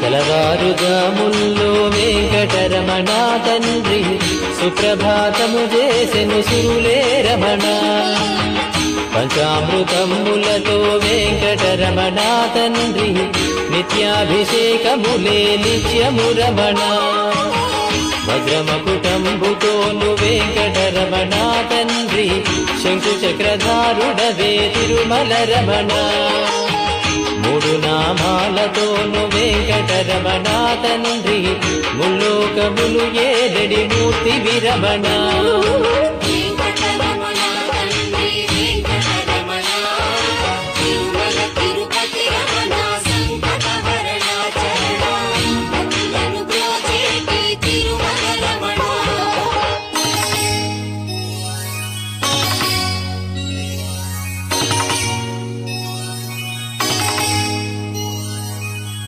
తెలవారుజాముల్లో వెంకటరమణ తండ్రి సుప్రభాతము చేసెను సురులే రమణ. పంచామృతములతో వెంకటరమణ తండ్రి నిత్యాభిషేకములే నిత్యము రమణ. వజ్రమకుటంబుతోను వెంకటరమణ తండ్రి శంకు చక్రధారుడవే తిరుమల రమణ. మూడు నామాలతోను వెంకటరమణ తండ్రి ముల్లోకములు ఏడడి మూర్తి విరమణ.